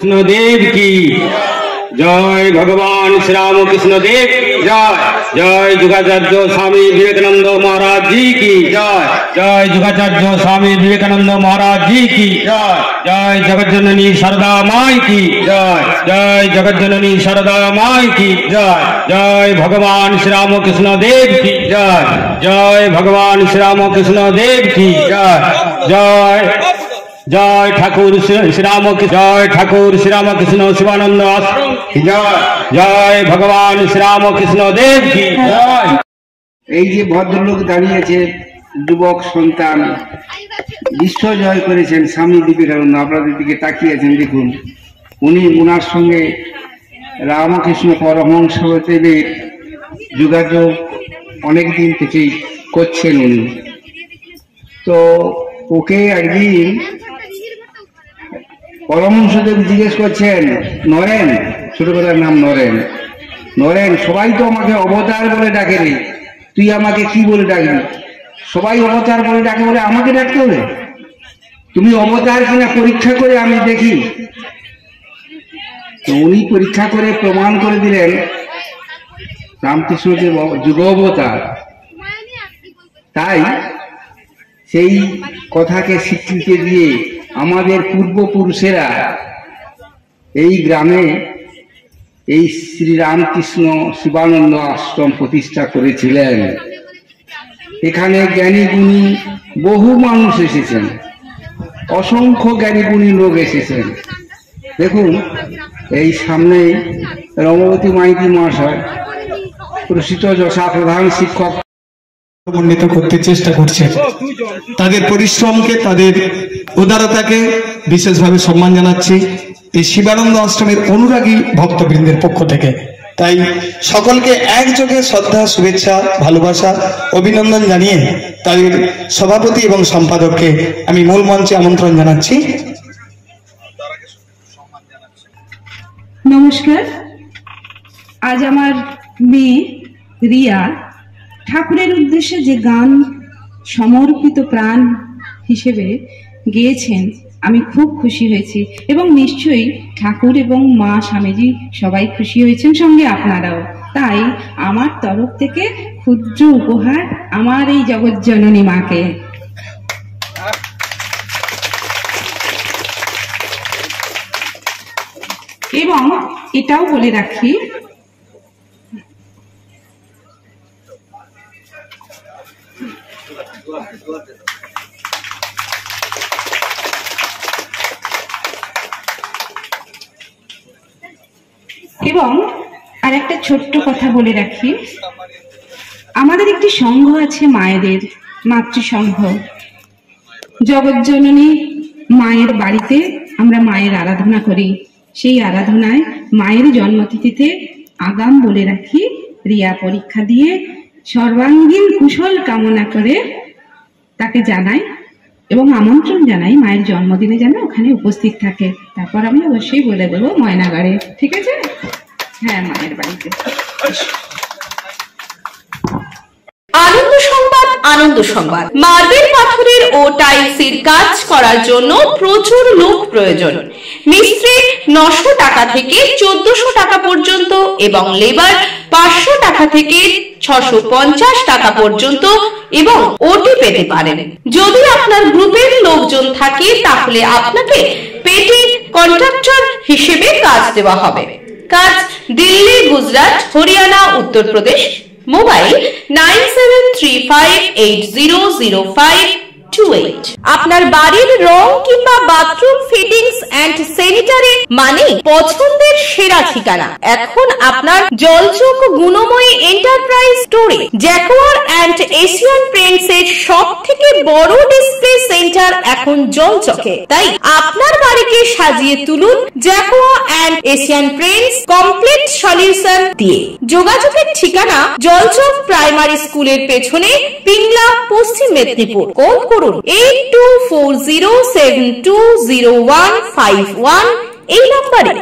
कृष्णदेव की जय। भगवान श्री राम कृष्ण देव जय। जय जुगाचार्य स्वामी विवेकानंद महाराज जी की जय। जय जुगाचार्य स्वामी विवेकानंद महाराज जी की जय। जय जगज्जननी शारदा माई की जय। जय जगज्जननी शारदा माई की जय। जय भगवान श्री राम कृष्ण देव की जय। जय भगवान श्री राम कृष्ण देव की जय। जय जय ठाकुर श्री राम जय ठाकुर श्री राम कृष्ण शिवानंद आश्रम की जय। जय भगवान श्री राम कृष्ण देव की जय। এই যে ভদ্রলোক দাঁড়িয়েছে যুবক সন্তান বিশ্ব জয় করেছেন স্বামী বিবেকানন্দ, আপনাদের দিকে তাকিয়ে আছেন দেখুন। উনি ওনার সঙ্গে রামকৃষ্ণ পরমহংসদেবের যোগাযোগ অনেক দিন থেকেই করছেন উনি। তো ওকে একদিন পরমহংসদেব জিজ্ঞেস করছেন, নরেন, ছোটবেলার নাম নরেন, নরেন সবাই তো আমাকে অবতার বলে ডাকে রে, তুই আমাকে কি বলে ডাকবি? সবাই অবতার বলে ডাকে বলে আমাকে ডাকতে হবে? তুমি অবতার কিনা পরীক্ষা করে আমি দেখি। তো উনি পরীক্ষা করে প্রমাণ করে দিলেন রামকৃষ্ণদেব যুগ অবতার। তাই সেই কথাকে স্বীকৃতি দিয়ে আমাদের পূর্বপুরুষেরা এই গ্রামে এই শ্রী রামকৃষ্ণ শিবানন্দ আশ্রম প্রতিষ্ঠা করেছিলেন। এখানে জ্ঞানী গুণী বহু মানুষ এসেছেন, অসংখ্য জ্ঞানী গুণী লোক এসেছেন। দেখুন এই সামনে রমবতী মাইতি মহাশয় প্রসিদ্ধ যশা প্রধান শিক্ষক উন্নীত করতে চেষ্টা করছে। তাদের পরিশ্রমকে, তাদের উদারতাকে বিশেষভাবে সম্মান জানাচ্ছি এই শিবানন্দ আশ্রমের অনুরাগী ভক্তবৃন্দের পক্ষ থেকে। তাই সকলকে একযোগে শ্রদ্ধা, শুভেচ্ছা, ভালোবাসা, অভিনন্দন জানিয়ে তাদের সভাপতি এবং সম্পাদককে আমি মূল মঞ্চে আমন্ত্রণ জানাচ্ছি। নমস্কার। আজ আমার মেয়ে রিয়া ঠাকুরের উদ্দেশ্যে যে গান সমর্পিত প্রাণ হিসেবে গেয়েছেন, আমি খুব খুশি হয়েছি এবং নিশ্চয়ই ঠাকুর এবং মা স্বামীজি সবাই খুশি হয়েছেন, সঙ্গে আপনারাও। তাই আমার তরফ থেকে ক্ষুদ্র উপহার আমার এই জগজ্জননী মাকে। এবং এটাও বলে রাখি, এবং আর একটা ছোট্ট কথা বলে রাখি, আমাদের একটি সংঘ আছে মায়েদের, মাতৃসংঘ। জগজ্জননী মায়ের বাড়িতে আমরা মায়ের আরাধনা করি। সেই আরাধনায় মায়ের জন্মতিথিতে আগাম বলে রাখি, রিয়া পরীক্ষা দিয়ে সর্বাঙ্গীন কুশল কামনা করে তাকে জানাই এবং আমন্ত্রণ জানাই মায়ের জন্মদিনে যেন ওখানে উপস্থিত থাকে। তারপর আমি অবশ্যই বলে দেবো ময়নাগাড়ে, ঠিক আছে? হ্যাঁ, মায়ের বাড়িতে। আনন্দ সংবাদ, আনন্দ সংবাদ। মার্বেল পাথরের ও টাইলসের কাজ করার জন্য প্রচুর লোক প্রয়োজন। মিস্ত্রি 900 টাকা থেকে 1400 টাকা পর্যন্ত এবং লেবার 500 টাকা থেকে 650 টাকা পর্যন্ত এবং ওটি পেতে পারেন। যদি আপনার গ্রুপের লোকজন থাকে তাহলে আপনাকে পেটি কন্ট্রাক্টর হিসেবে কাজ দেওয়া হবে। কাজ দিল্লি, গুজরাট, হরিয়ানা, উত্তরপ্রদেশ। মোবাইল 9735800528। আপনার বাড়ির রং কিংবা বাথরুম ফিটিংস এন্ড স্যানিটারি মানে পছন্দের সেরা ঠিকানা এখন আপনার জলচক গুণময়ী এন্টারপ্রাইজ স্টোরে। জ্যাকোয়ার এন্ড এশিয়ান পেইন্টস এর সব থেকে বড় ডিসপ্লে সেন্টার এখন জলচকে। তাই আপনার বাড়িকে সাজিয়ে তুলুন Jaquar and Asian Paints complete solution দিয়ে। যোগাযোগের ঠিকানা জলচক প্রাইমারি স্কুলের পেছনে, পিংলা, পশ্চিম মেদিনীপুর। কল করুন 8240720151 এই নম্বরে।